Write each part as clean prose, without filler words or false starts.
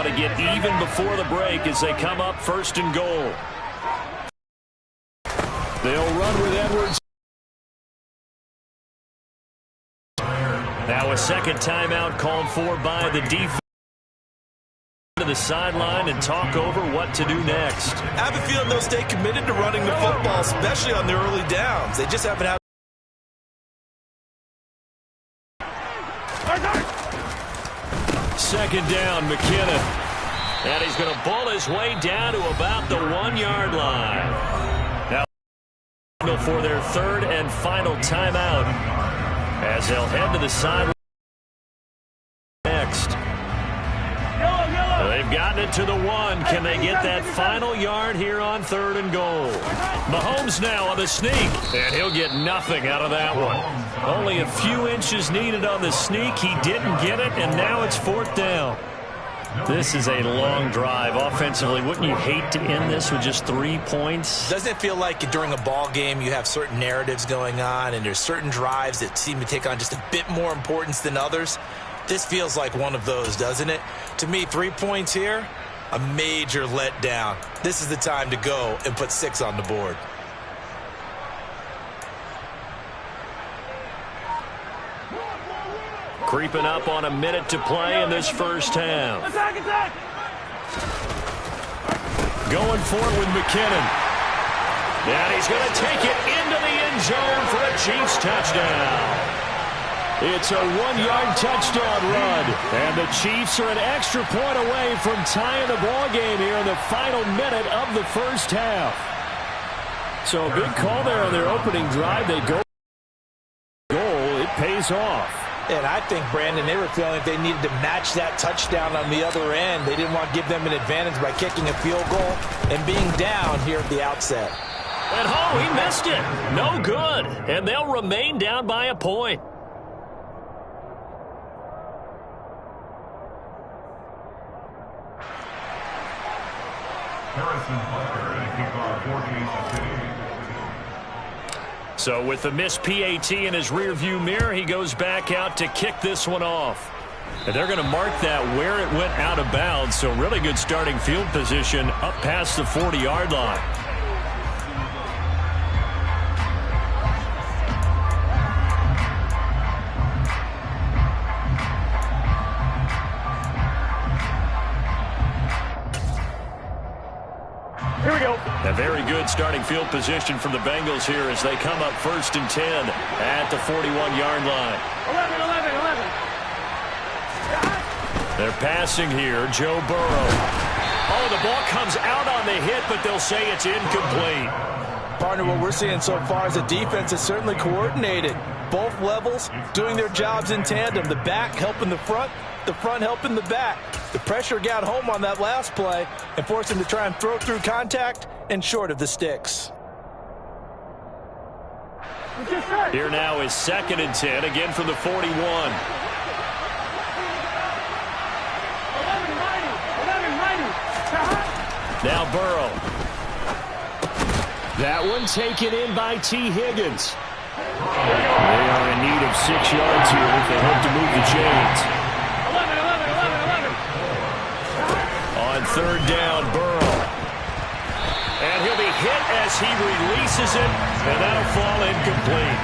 now to get even before the break as they come up 1st and goal. They'll run with Edwards. Now a second timeout called for by the defense. To the sideline and talk over what to do next. I have a feeling they'll stay committed to running the football, especially on the early downs. They just haven't had. Second down, McKinnon. And he's going to bull his way down to about the 1-yard line. Now for their 3rd and final timeout as they'll head to the sideline next. They've gotten it to the 1. Can they get that final yard here on 3rd and goal? Mahomes now on the sneak, and he'll get nothing out of that one. Only a few inches needed on the sneak. He didn't get it, and now it's 4th down. This is a long drive offensively. Wouldn't you hate to end this with just 3 points? Doesn't it feel like during a ball game you have certain narratives going on, and there's certain drives that seem to take on just a bit more importance than others? This feels like one of those, doesn't it? To me, 3 points here, a major letdown. This is the time to go and put 6 on the board. Creeping up on a minute to play in this first half. Going for it with McKinnon. And he's going to take it into the end zone for a Chiefs touchdown. It's a 1-yard touchdown run. And the Chiefs are an extra point away from tying the ball game here in the final minute of the first half. So a big call there on their opening drive. They go goal. It pays off. And I think, Brandon, they were feeling like they needed to match that touchdown on the other end. They didn't want to give them an advantage by kicking a field goal and being down here at the outset. And oh, he missed it. No good. And they'll remain down by a point. So with the missed PAT in his rearview mirror, he goes back out to kick this one off. And they're going to mark that where it went out of bounds. So really good starting field position up past the 40-yard line. Here we go. A very good starting field position from the Bengals here as they come up 1st and 10 at the 41-yard line. 11. They're passing here. Joe Burrow. Oh, the ball comes out on the hit, but they'll say it's incomplete. Partner, what we're seeing so far is the defense is certainly coordinated. Both levels doing their jobs in tandem. The back helping the front helping the back. The pressure got home on that last play and forced him to try and throw through contact and short of the sticks. Here now is 2nd and 10, again from the 41. 11, Now Burrow. That one taken in by T. Higgins. They are in need of 6 yards here if they hope to move the chains. 11. On 3rd down, Burrow. And he'll be hit as he releases it, and that'll fall incomplete.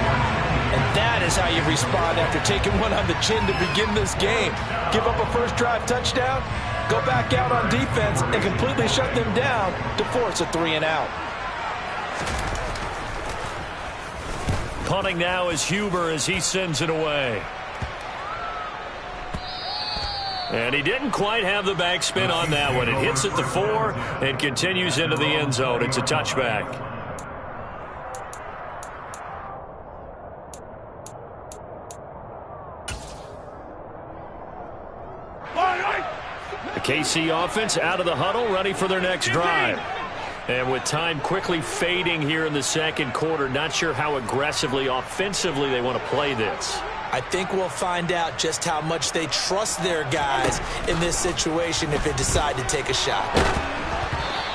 And that is how you respond after taking one on the chin to begin this game. Give up a first drive touchdown, go back out on defense, and completely shut them down to force a 3-and-out. Punting now is Huber as he sends it away. And he didn't quite have the backspin on that one. It hits at the 4 and continues into the end zone. It's a touchback. The KC offense out of the huddle, ready for their next drive. And with time quickly fading here in the second quarter, not sure how aggressively, offensively they want to play this. I think we'll find out just how much they trust their guys in this situation if they decide to take a shot.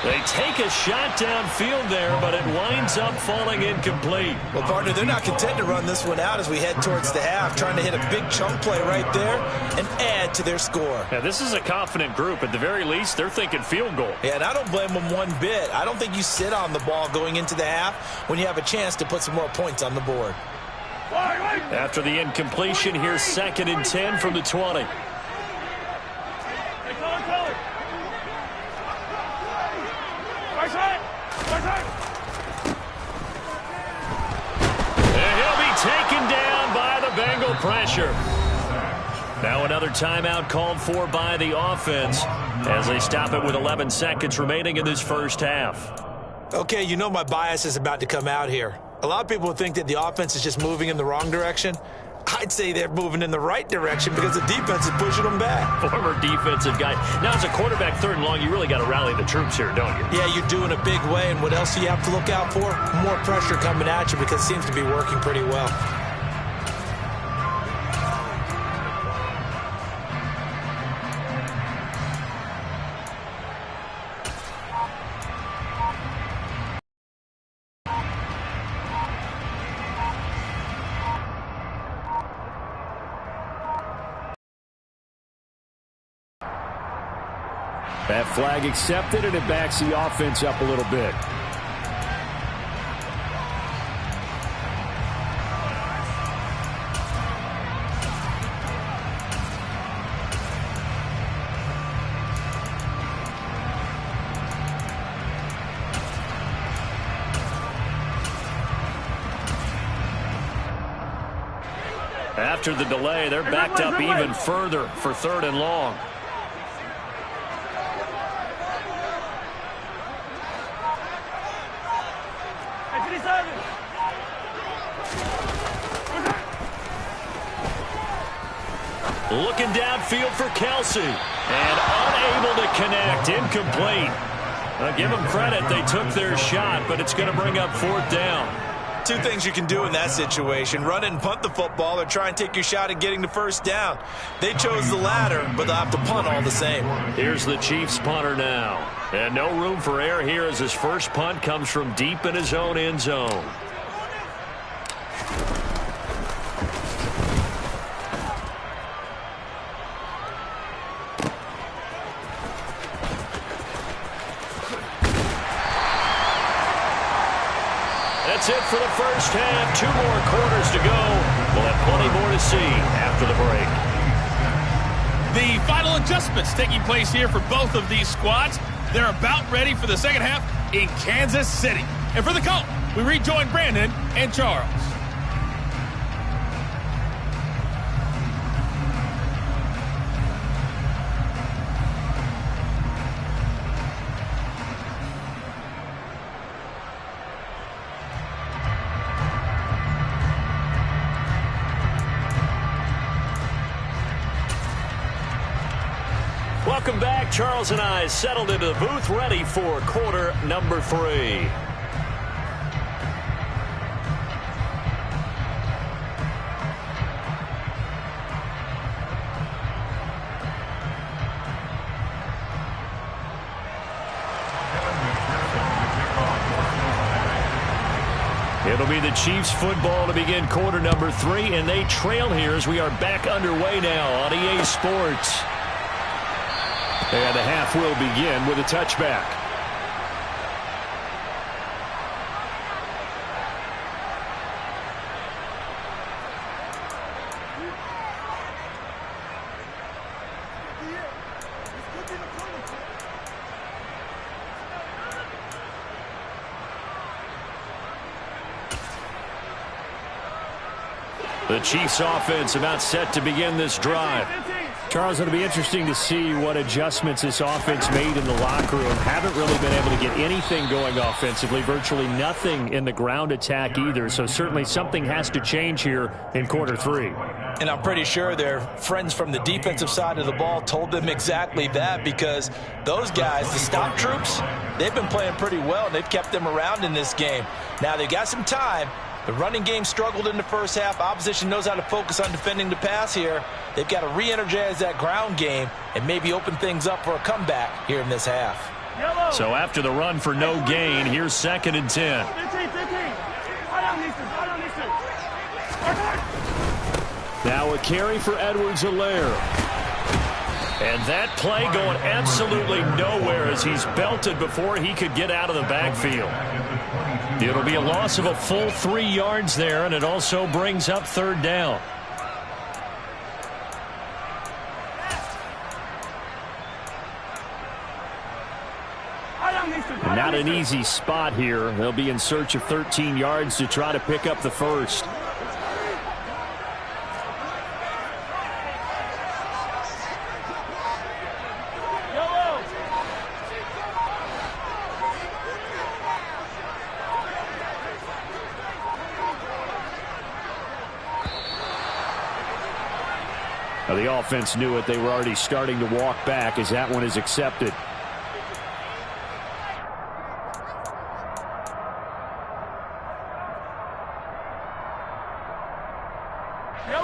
They take a shot downfield there, but it winds up falling incomplete. Well, partner, they're not content to run this one out as we head towards the half, trying to hit a big chunk play right there and add to their score. Yeah, this is a confident group. At the very least, they're thinking field goal. Yeah, and I don't blame them one bit. I don't think you sit on the ball going into the half when you have a chance to put some more points on the board. After the incompletion, here's 2nd and 10 from the 20. And he'll be taken down by the Bengal pressure. Now another timeout called for by the offense as they stop it with 11 seconds remaining in this first half. Okay, you know my bias is about to come out here. A lot of people think that the offense is just moving in the wrong direction. I'd say they're moving in the right direction because the defense is pushing them back. Former defensive guy. Now, as a quarterback, 3rd and long, you really got to rally the troops here, don't you? Yeah, you're doing a big way, and what else do you have to look out for? More pressure coming at you because it seems to be working pretty well. That flag accepted, and it backs the offense up a little bit. After the delay, they're backed up even further for 3rd and long. Looking downfield for Kelsey. And unable to connect. Incomplete. Give them credit. They took their shot, but it's going to bring up 4th down. 2 things you can do in that situation. Run it and punt the football or try and take your shot at getting the 1st down. They chose the latter, but they'll have to punt all the same. Here's the Chiefs punter now. And no room for error here as his first punt comes from deep in his own end zone. That's it for the first half. 2 more quarters to go. We'll have plenty more to see after the break. The final adjustments taking place here for both of these squads. They're about ready for the second half in Kansas City. And for the call, we rejoin Brandon and Charles. Welcome back. Charles and I settled into the booth, ready for quarter number 3. It'll be the Chiefs football to begin quarter number 3, and they trail here as we are back underway now on EA Sports. And the half will begin with a touchback. The Chiefs offense about set to begin this drive. Charles, it'll be interesting to see what adjustments this offense made in the locker room. Haven't really been able to get anything going offensively, virtually nothing in the ground attack either. So certainly something has to change here in quarter 3. And I'm pretty sure their friends from the defensive side of the ball told them exactly that, because those guys, the stop troops, they've been playing pretty well, and they've kept them around in this game. Now they got some time. The running game struggled in the first half. Opposition knows how to focus on defending the pass here. They've got to re-energize that ground game and maybe open things up for a comeback here in this half. So after the run for no gain, here's 2nd and 10. Now a carry for Edwards-Helaire. And that play going absolutely nowhere as he's belted before he could get out of the backfield. It'll be a loss of a full 3 yards there, and it also brings up 3rd down. Not an easy spot here. They'll be in search of 13 yards to try to pick up the first. Now the offense knew it. They were already starting to walk back as that one is accepted.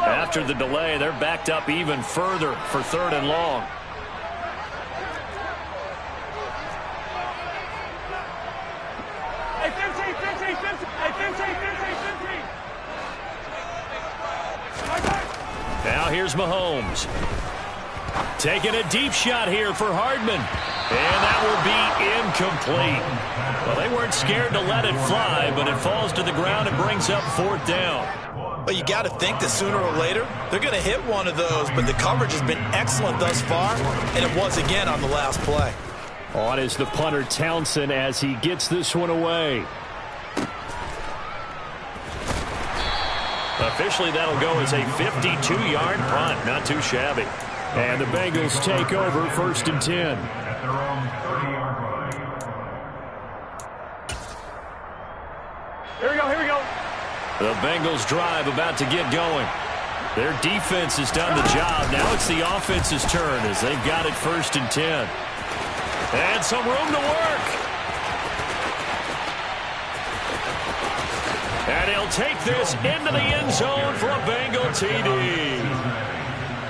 After the delay, they're backed up even further for 3rd and long. Now here's Mahomes. Taking a deep shot here for Hardman. And that will be incomplete. Well, they weren't scared to let it fly, but it falls to the ground and brings up 4th down. But you got to think that sooner or later they're going to hit one of those, but the coverage has been excellent thus far, and it was again on the last play. On is the punter Townsend as he gets this one away. Officially, that'll go as a 52-yard punt. Not too shabby. And the Bengals take over 1st and 10. Here we go. The Bengals drive about to get going. Their defense has done the job. Now it's the offense's turn as they've got it 1st and 10. And some room to work. And he'll take this into the end zone for a Bengal TD.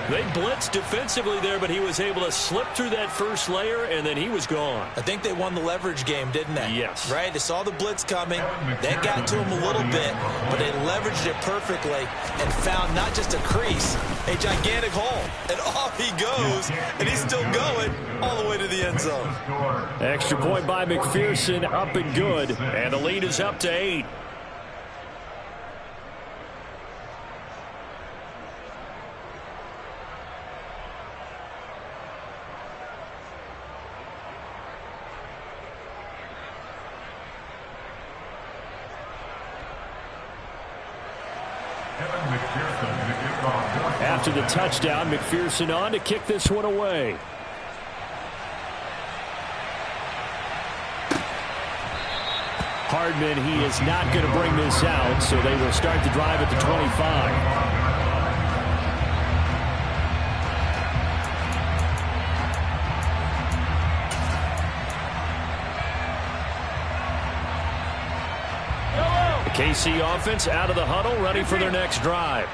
They blitzed defensively there, but he was able to slip through that first layer, and then he was gone. I think they won the leverage game, didn't they? Yes. Right? They saw the blitz coming. That got to him a little bit, but they leveraged it perfectly and found not just a crease, a gigantic hole. And off he goes, and he's still going all the way to the end zone. Extra point by McPherson, up and good, and the lead is up to 8. After the touchdown, McPherson on to kick this one away. Hardman, he is not going to bring this out, so they will start the drive at the 25. KC offense out of the huddle, ready for their next drive.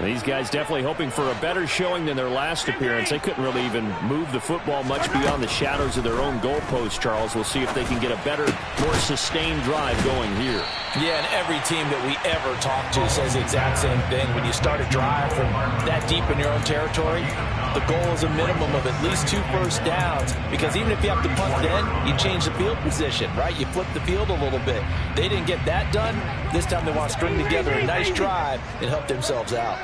These guys definitely hoping for a better showing than their last appearance. They couldn't really even move the football much beyond the shadows of their own goalpost, Charles. We'll see if they can get a better, more sustained drive going here. Yeah, and every team that we ever talk to says the exact same thing. When you start a drive from that deep in your own territory, the goal is a minimum of at least 2 first downs, because even if you have to punt then, you change the field position, right? You flip the field a little bit. They didn't get that done. This time they want to string together a nice drive and help themselves out.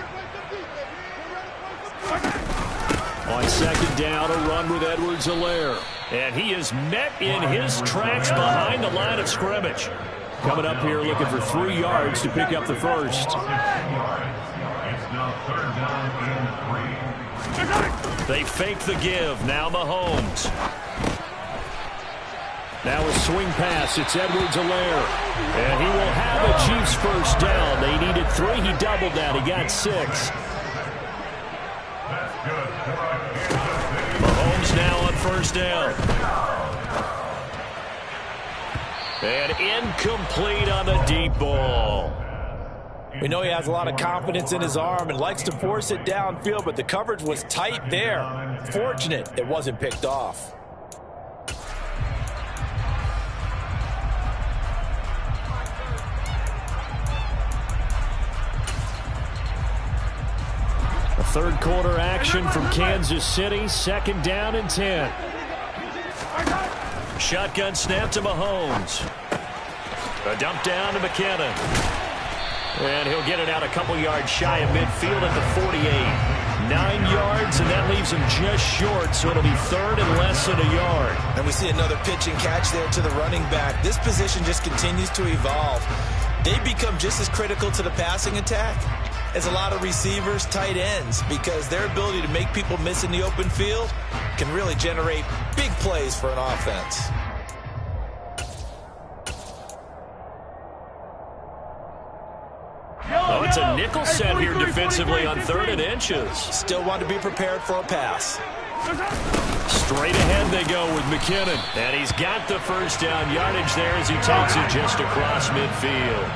On 2nd down, a run with Edwards-Helaire. And he is met in his tracks behind the line of scrimmage. Coming up here looking for 3 yards to pick up the first. They fake the give. Now Mahomes. Now a swing pass. It's Edwards-Helaire. And he will have a Chiefs first down. They needed 3. He doubled that. He got 6. Mahomes now on first down. And incomplete on the deep ball. We know he has a lot of confidence in his arm and likes to force it downfield, but the coverage was tight there. Fortunate it wasn't picked off. Third quarter action from Kansas City. Second down and 10. Shotgun snap to Mahomes. A dump down to McKinnon. And he'll get it out a couple yards shy of midfield at the 48. 9 yards, and that leaves him just short, so it'll be third and less than a yard. And we see another pitch and catch there to the running back. This position just continues to evolve. They become just as critical to the passing attack as a lot of receivers, tight ends, because their ability to make people miss in the open field can really generate big plays for an offense. Oh, it's a nickel set here defensively on 3rd and inches. Still want to be prepared for a pass. Straight ahead they go with McKinnon. And he's got the first down yardage there as he takes it just across midfield.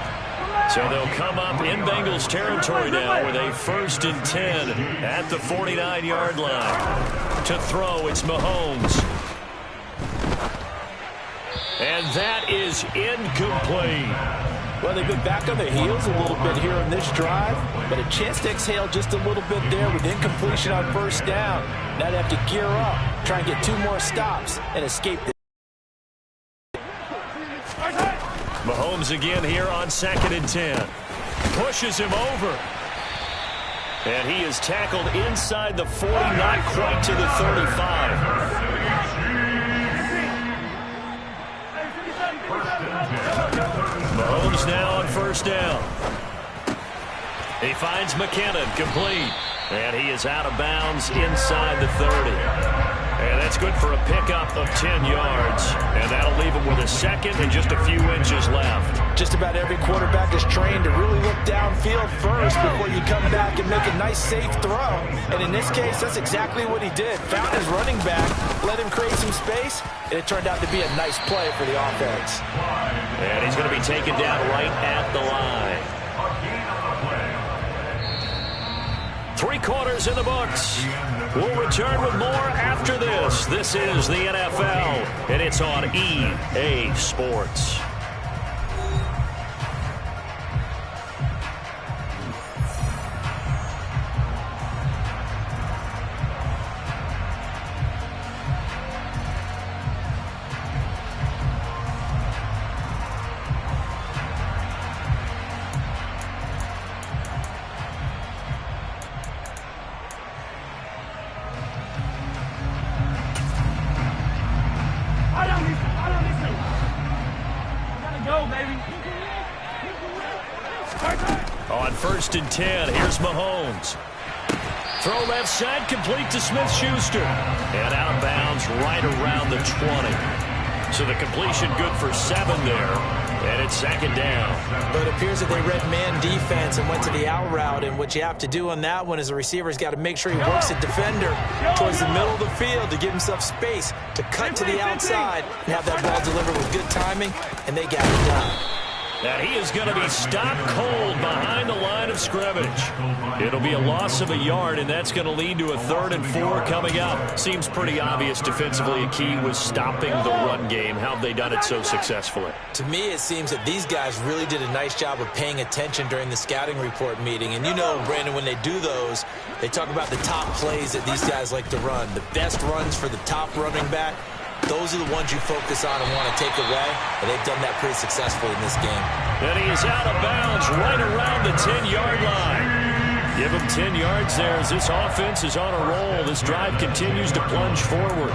So they'll come up in Bengals territory now with a 1st and 10 at the 49-yard line. To throw, it's Mahomes. And that is incomplete. Well, they've been back on their heels a little bit here on this drive, but a chance to exhale just a little bit there with incompletion on 1st down. Now they have to gear up, try and get 2 more stops, and escape the... Mahomes again here on 2nd and 10. Pushes him over. And he is tackled inside the 40, not quite to the 35. Mahomes now on 1st down. He finds McKinnon, complete. And he is out of bounds inside the 30. And that's good for a pickup of 10 yards. And that'll leave him with a 2nd and just a few inches left. Just about every quarterback is trained to really look downfield first before you come back and make a nice, safe throw. And in this case, that's exactly what he did. Found his running back, let him create some space, and it turned out to be a nice play for the offense. And he's going to be taken down right at the line. 3 quarters in the books. We'll return with more after this. This is the NFL, and it's on EA Sports. On 1st and 10, here's Mahomes. Throw left side, complete to Smith-Schuster. And out of bounds right around the 20. So the completion good for 7 there. And it's 2nd down. But it appears that they read man defense and went to the out route. And what you have to do on that one is the receiver's got to make sure he works the defender towards the middle of the field to give himself space to cut to the outside and have that ball delivered with good timing. And they got it done. And he is going to be stopped cold behind the line of scrimmage. It'll be a loss of a yard, and that's going to lead to a 3rd and 4 coming up. Seems pretty obvious defensively a key was stopping the run game. How have they done it so successfully? To me, it seems that these guys really did a nice job of paying attention during the scouting report meeting. And you know, Brandon, when they do those, they talk about the top plays that these guys like to run. The best runs for the top running back. Those are the ones you focus on and want to take away, and they've done that pretty successfully in this game. And he is out of bounds right around the 10-yard line. Give him 10 yards there as this offense is on a roll. This drive continues to plunge forward.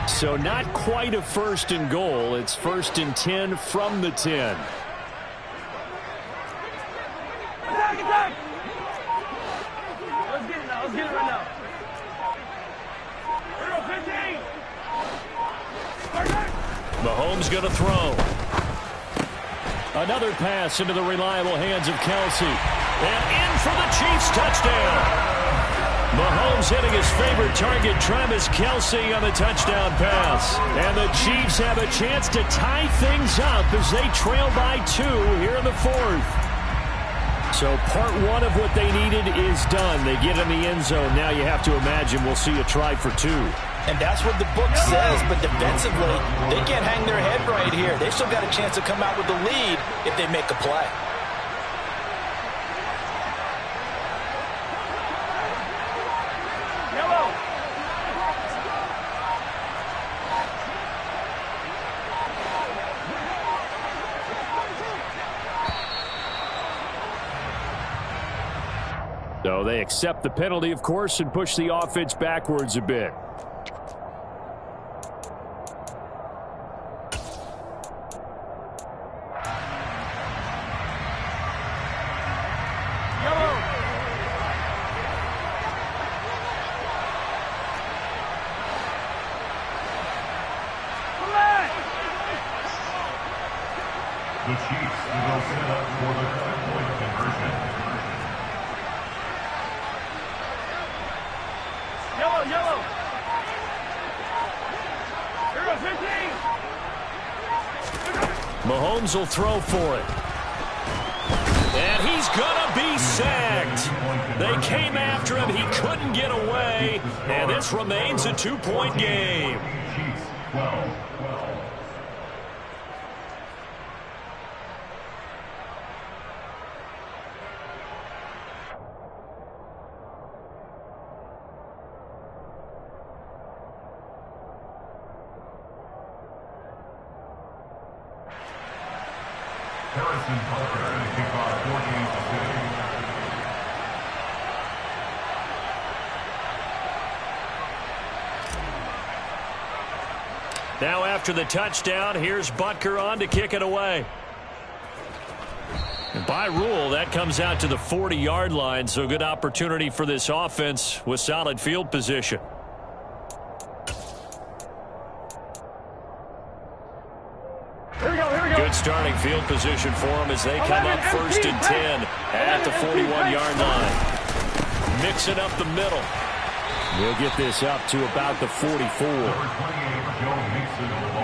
So not quite a 1st and goal. It's 1st and 10 from the 10. Let's get it right now. Mahomes going to throw. Another pass into the reliable hands of Kelsey. And in for the Chiefs touchdown. Mahomes hitting his favorite target, Travis Kelsey, on the touchdown pass. And the Chiefs have a chance to tie things up as they trail by 2 here in the 4th. So part one of what they needed is done. They get in the end zone. Now you have to imagine we'll see a try for two. And that's what the book says, but defensively, they can't hang their head right here. They've still got a chance to come out with the lead if they make a play. So they accept the penalty, of course, and push the offense backwards a bit. The Chiefs will set up for the 2-point conversion. Yellow. Here goes 15. Mahomes will throw for it. And he's going to be sacked. They came after him. He couldn't get away. And this remains a 2-point game. Chiefs 12. Harrison Parker going to kick off 14-2. Now after the touchdown, here's Butker on to kick it away. And by rule, that comes out to the 40-yard line, so good opportunity for this offense with solid field position. Good starting field position for them as they come up 1st and 10 at the 41-yard line. Mixing up the middle. We'll get this up to about the 44.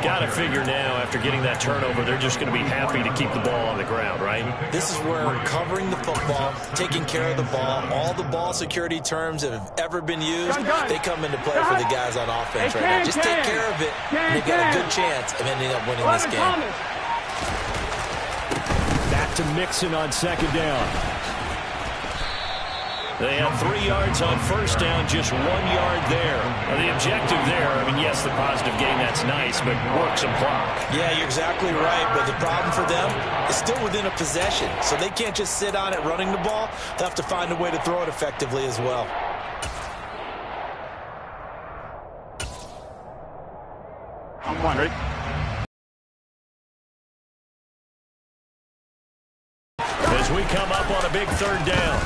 Got to figure now, after getting that turnover, they're just going to be happy to keep the ball on the ground, right? This is where covering the football, taking care of the ball, all the ball security terms that have ever been used, they come into play for the guys on offense right now. Just take care of it, and they've got a good chance of ending up winning this game. Back to Mixon on 2nd down. They have 3 yards on 1st down, just 1 yard there. Now, the objective there, I mean, yes, the positive gain, that's nice, but work some clock. Yeah, you're exactly right, but the problem for them is still within a possession, so they can't just sit on it running the ball. They'll have to find a way to throw it effectively as well. I'm wondering. As we come up on a big 3rd down.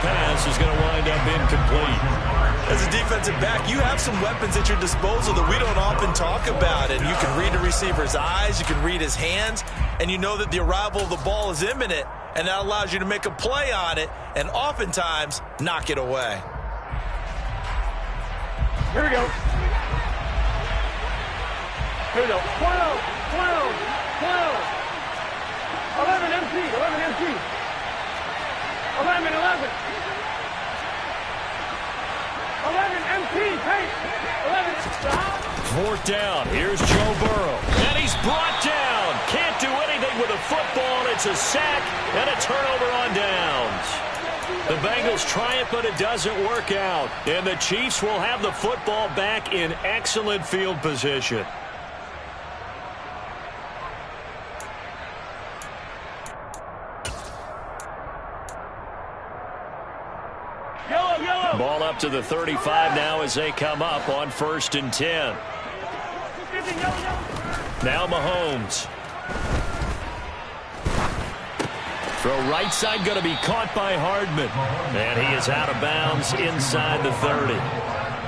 Pass is going to wind up incomplete. As a defensive back, you have some weapons at your disposal that we don't often talk about, and you can read the receiver's eyes, you can read his hands, and you know that the arrival of the ball is imminent, and that allows you to make a play on it and oftentimes knock it away. Here we go. 12. 11 MC. 11 MP, Tate. 11 stop. 4th down. Here's Joe Burrow. And he's brought down. Can't do anything with a football. It's a sack and a turnover on downs. The Bengals try it, but it doesn't work out. And the Chiefs will have the football back in excellent field position. Ball up to the 35 now as they come up on 1st and 10. Now Mahomes. Throw right side, going to be caught by Hardman. And he is out of bounds inside the 30.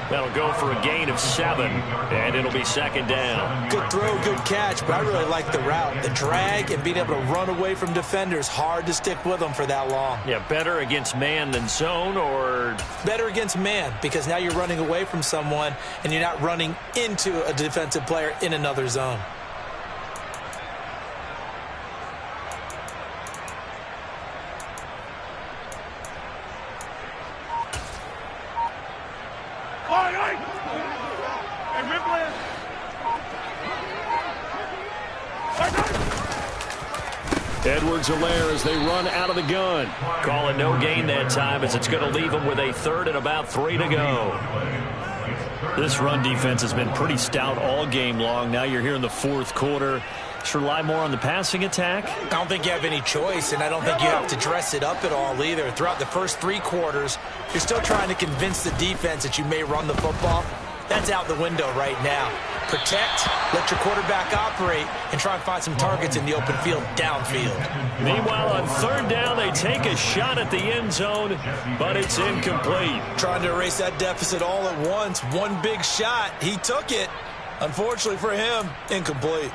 That'll go for a gain of 7, and it'll be 2nd down. Good throw, good catch, but I really like the route. The drag and being able to run away from defenders, hard to stick with them for that long. Yeah, better against man than zone, or? Better against man, because now you're running away from someone, and you're not running into a defensive player in another zone. Edwards-Helaire as they run out of the gun. Call it no gain that time as it's going to leave them with a third and about 3 to go. This run defense has been pretty stout all game long. Now you're here in the fourth quarter. Just rely more on the passing attack. I don't think you have any choice, and I don't think you have to dress it up at all either. Throughout the first 3 quarters, you're still trying to convince the defense that you may run the football. That's out the window right now. Protect, let your quarterback operate, and try and find some targets in the open field downfield. Meanwhile, on third down, they take a shot at the end zone, but it's incomplete. Trying to erase that deficit all at once. One big shot. He took it. Unfortunately for him, incomplete.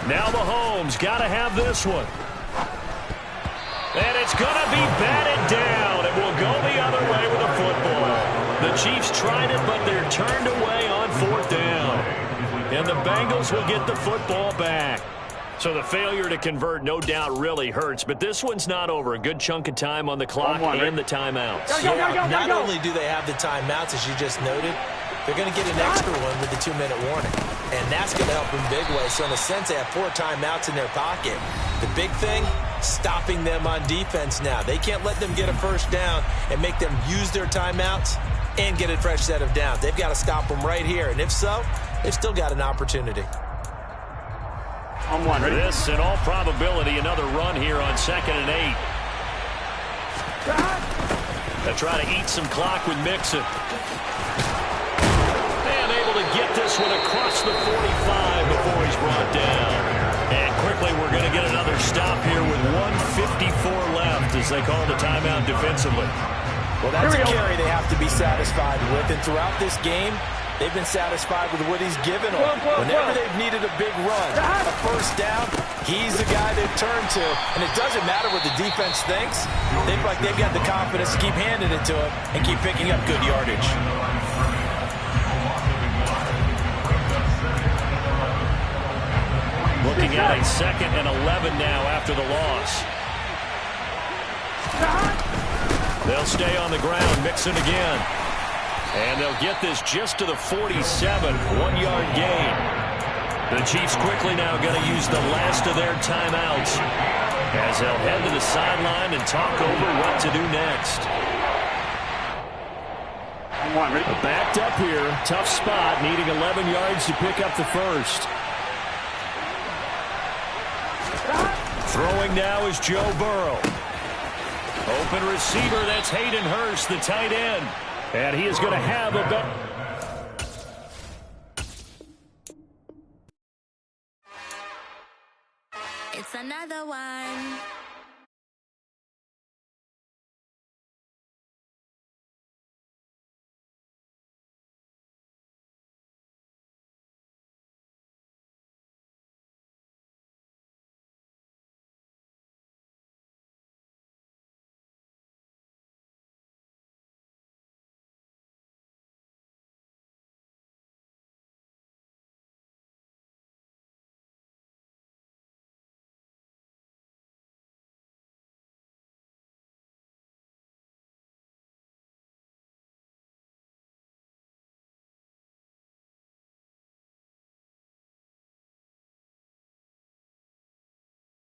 Now Mahomes got to have this one. And it's going to be batted down. It will go the other way with the football. The Chiefs tried it, but they're turned away on fourth down. And the Bengals will get the football back. So the failure to convert no doubt really hurts, but this one's not over. A good chunk of time on the clock and the timeouts. Not only do they have the timeouts, as you just noted, they're going to get an extra one with the 2-minute warning. And that's going to help in big ways. So in a sense, they have 4 timeouts in their pocket. The big thing, stopping them on defense now. They can't let them get a first down and make them use their timeouts and get a fresh set of downs. They've got to stop them right here. And if so, they've still got an opportunity. This, in all probability, another run here on 2nd and 8. They'll try to eat some clock with Mixon. And able to get this one across the 45 before he's brought down. And quickly, we're going to get another stop here with 1:54 left as they call the timeout defensively. Well, that's a carry they have to be satisfied with. And throughout this game, they've been satisfied with what he's given them. Whenever they've needed a big run, a first down, he's the guy they've turned to. And it doesn't matter what the defense thinks. They feel like they've got the confidence to keep handing it to him and keep picking up good yardage. Looking at a 2nd and 11 now after the loss. They'll stay on the ground, Mixon again. And they'll get this just to the 47, 1-yard gain. The Chiefs quickly now going to use the last of their timeouts as they'll head to the sideline and talk over what to do next. Backed up here, tough spot, needing 11 yards to pick up the first. Throwing now is Joe Burrow. Open receiver, that's Hayden Hurst, the tight end. And he is going to have a bet. It's another one.